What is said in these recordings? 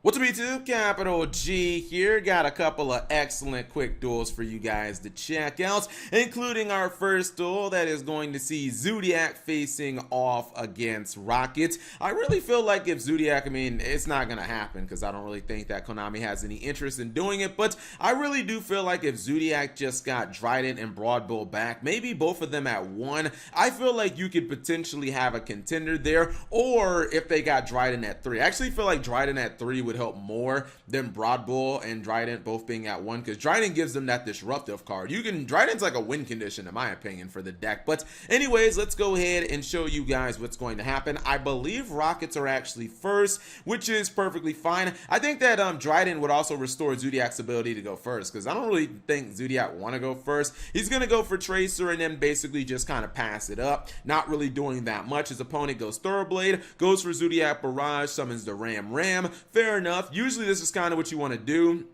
What's up YouTube? Capital G here. Got a couple of excellent quick duels for you guys to check out, including our first duel that is going to see Zoodiac facing off against Rocket. I really feel like if Zoodiac, it's not going to happen because I don't really think that Konami has any interest in doing it, but I really do feel like if Zoodiac just got Dryden and Broad Bull back, maybe both of them at one, I feel like you could potentially have a contender there, or if they got Dryden at three. I actually feel like Dryden at three would help more than Broad Bull and Dryden both being at one, because Dryden gives them that disruptive card. Dryden's like a win condition in my opinion for the deck. But anyways, let's go ahead and show you guys what's going to happen. I believe Rockets are actually first, which is perfectly fine. I think that Dryden would also restore Zoodiac's ability to go first, because I don't really think Zoodiac want to go first. He's going to go for Tracer and then basically just kind of pass it up, not really doing that much. His opponent goes Thoroughblade, goes for Zoodiac Barrage, summons the Ram. Fair enough. Usually this is kind of what you want to do.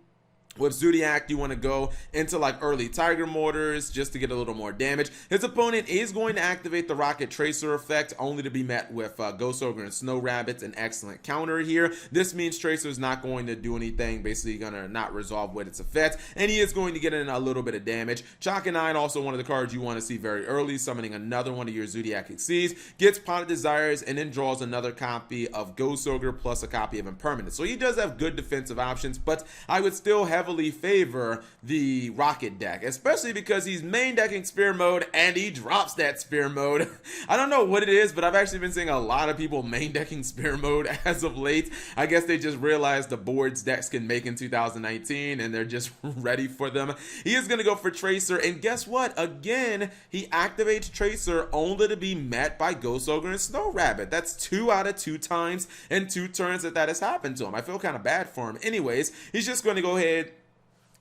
With Zoodiac, you want to go into like early Tiger Mortars just to get a little more damage. His opponent is going to activate the Rocket Tracer effect, only to be met with Ghost Ogre and Snow Rabbits, an excellent counter here. This means Tracer is not going to do anything, basically going to not resolve with its effect, and he is going to get in a little bit of damage. Chalk-and-Nine, also one of the cards you want to see very early, summoning another one of your Zoodiac Exceeds, gets Pot of Desires, and then draws another copy of Ghost Ogre plus a copy of Impermanence. So he does have good defensive options, but I would still heavily favor the Rocket deck, especially because he's main decking Spear Mode and he drops that Spear Mode. I don't know what it is, but I've actually been seeing a lot of people main decking Spear Mode as of late. I guess they just realized the boards decks can make in 2019 and they're just ready for them. He is going to go for Tracer, and guess what? Again, he activates Tracer only to be met by Ghost Ogre and Snow Rabbit. That's 2 out of 2 times in 2 turns that has happened to him. I feel kind of bad for him. Anyways, he's just going to go ahead,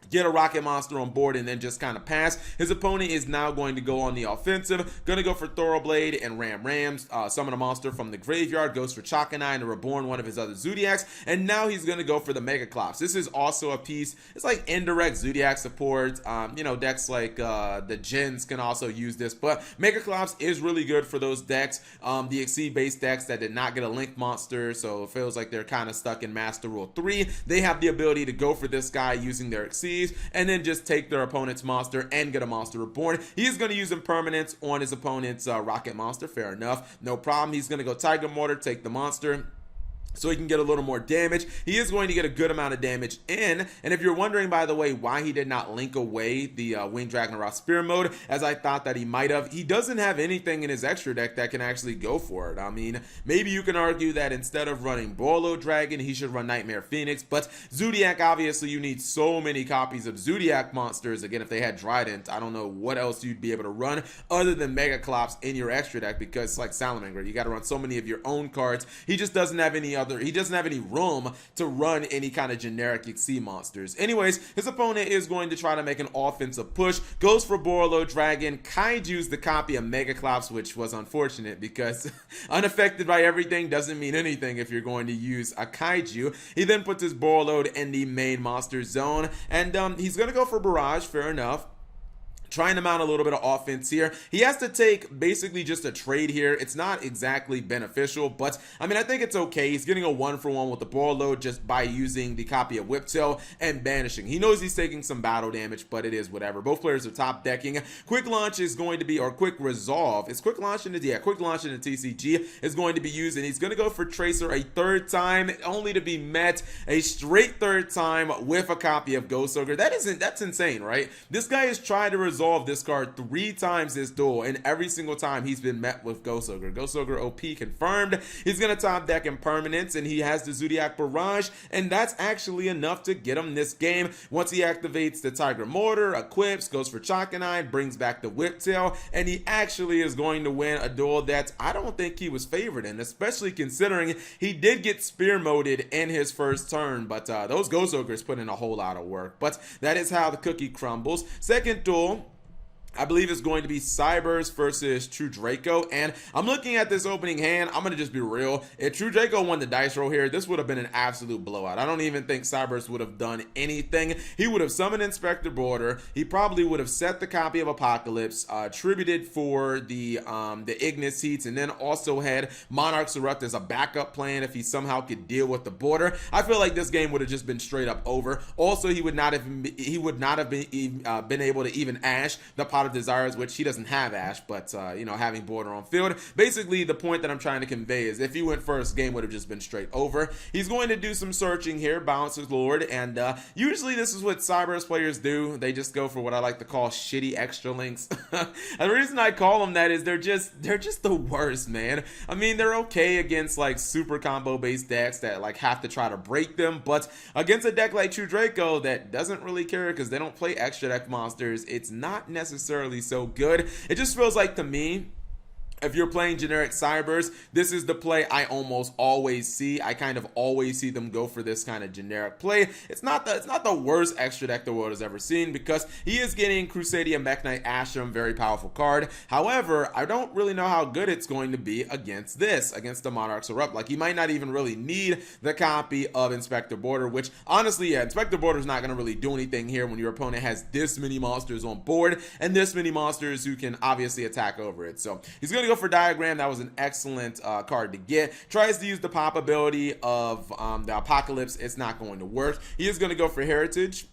get a Rocket monster on board, and then just kind of pass. His opponent is now going to go on the offensive, going to go for Thoroughblade and Rams, summon a monster from the graveyard, goes for Chalk-and-Nine to reborn one of his other Zoodiacs, and now he's going to go for the Mega Clops. This is also a piece, it's like indirect Zoodiac support. Decks like the Gens can also use this, but Mega Clops is really good for those decks, the Exceed based decks that did not get a Link monster, so it feels like they're kind of stuck in Master Rule 3. They have the ability to go for this guy using their Exceed and then just take their opponent's monster and get a monster reborn. He's going to use Impermanence on his opponent's Rocket monster. Fair enough, no problem. He's going to go Tiger Mortar, take the monster, so he can get a little more damage. He is going to get a good amount of damage in. And if you're wondering, by the way, why he did not link away the Winged Dragon Spear Mode, as I thought that he might have, he doesn't have anything in his extra deck that can actually go for it. Maybe you can argue that instead of running Bolo Dragon, he should run Nightmare Phoenix, but Zoodiac, obviously, you need so many copies of Zoodiac monsters. Again, if they had Trident, I don't know what else you'd be able to run other than Mega Clops in your extra deck, because it's like Salamander. You got to run so many of your own cards. He just doesn't have any other. He doesn't have any room to run any kind of generic Exceed monsters. Anyways, his opponent is going to try to make an offensive push, goes for Borlo Dragon, Kaiju's the copy of Mega Clops, which was unfortunate because unaffected by everything doesn't mean anything if you're going to use a Kaiju. He then puts his Borlo in the main monster zone, and he's going to go for Barrage. Fair enough, trying to mount a little bit of offense here. He has to take basically just a trade here. It's not exactly beneficial, but I think it's okay. He's getting a 1-for-1 with the ball load just by using the copy of Whiptail and banishing. He knows he's taking some battle damage, but it is whatever. Both players are top decking. Quick Launch is going to be, or Quick Resolve. Is Quick Launch in the, yeah, Quick Launch in the TCG is going to be used, and he's going to go for Tracer a 3rd time, only to be met a straight 3rd time with a copy of Ghost Ogre. That's insane, right? This guy is trying to resolve this card 3 times this duel, and every single time he's been met with Ghost Ogre. Ghost Ogre OP confirmed. He's going to top deck Impermanence, and he has the Zoodiac Barrage, and that's actually enough to get him this game. Once he activates the Tiger Mortar, equips, goes for Chalk-and-Nine, brings back the Whiptail, and he actually is going to win a duel that I don't think he was favored in, especially considering he did get Spear Moded in his first turn, but those Ghost Ogres put in a whole lot of work. But that is how the cookie crumbles. Second duel, I believe it's going to be Cybers versus True Draco, and I'm looking at this opening hand. I'm going to just be real. If True Draco won the dice roll here, this would have been an absolute blowout. I don't even think Cybers would have done anything. He would have summoned Inspector Border. He probably would have set the copy of Apocalypse, tributed for the Ignis Heats, and then also had Monarchs Erupt as a backup plan if he somehow could deal with the Border. I feel like this game would have just been straight up over. Also, he would not have been able to even Ash the Pot of Desires, which he doesn't have Ash, but you know, having Border on field. Basically, the point that I'm trying to convey is if he went first, game would have just been straight over. He's going to do some searching here, balance his Lord, and usually this is what Cybers players do. They just go for what I like to call shitty extra links. And the reason I call them that is they're just the worst, man. I mean, they're okay against like super combo based decks that like have to try to break them, but against a deck like True Draco that doesn't really care because they don't play extra deck monsters, it's not necessarily so good. It just feels like to me, if you're playing generic Cybers, this is the play I almost always see. I kind of always see them go for this kind of generic play. It's not the worst extra deck the world has ever seen because he is getting Crusadia Mech Knight Ashram, very powerful card. However, I don't really know how good it's going to be against the Monarchs Erupt. Like, he might not even really need the copy of Inspector Border, which honestly, yeah, Inspector Border is not going to really do anything here when your opponent has this many monsters on board and this many monsters who can obviously attack over it. So he's going to go for Diagram. That was an excellent card to get. Tries to use the pop ability of the Apocalypse. It's not going to work. He is going to go for Heritage.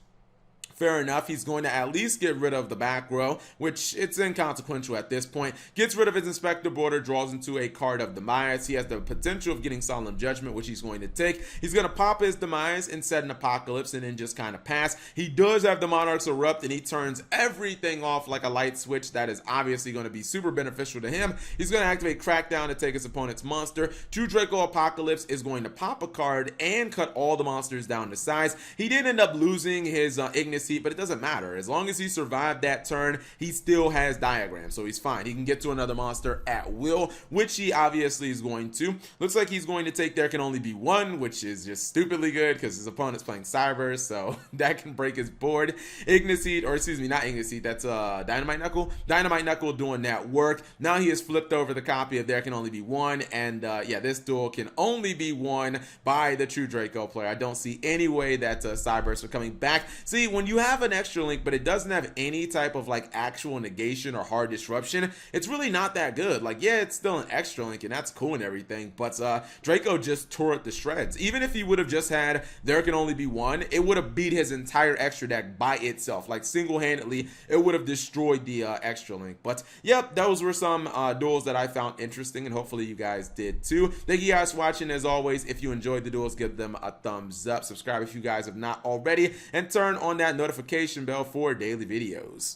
Fair enough. He's going to at least get rid of the back row, which it's inconsequential at this point. Gets rid of his Inspector Border, draws into a card of Demise. He has the potential of getting Solemn Judgment, which he's going to take. He's going to pop his Demise and set an Apocalypse and then just kind of pass. He does have the Monarchs Erupt, and he turns everything off like a light switch. That is obviously going to be super beneficial to him. He's going to activate Crackdown to take his opponent's monster. True Draco Apocalypse is going to pop a card and cut all the monsters down to size. He did end up losing his Ignis Heat, but it doesn't matter. As long as he survived that turn, he still has Diagram, so he's fine. He can get to another monster at will, which he obviously is going to. Looks like he's going to take There Can Only Be One, which is just stupidly good because his opponent's playing Cybers, so that can break his board. Ignis Heat, or excuse me, not Ignis Heat, that's Dynamite Knuckle. Dynamite Knuckle doing that work. Now he has flipped over the copy of There Can Only Be One, and yeah, this duel can only be won by the True Draco player. I don't see any way that Cybers are coming back. See, when you have an extra link but it doesn't have any type of like actual negation or hard disruption, it's really not that good. Like, yeah, it's still an extra link and that's cool and everything, but Draco just tore it to shreds. Even if he would have just had There Can Only Be One, it would have beat his entire extra deck by itself. Like, single-handedly, it would have destroyed the extra link. But yep, those were some duels that I found interesting, and hopefully you guys did too. Thank you guys for watching. As always, if you enjoyed the duels, give them a thumbs up, subscribe if you guys have not already, and turn on that notification bell for daily videos.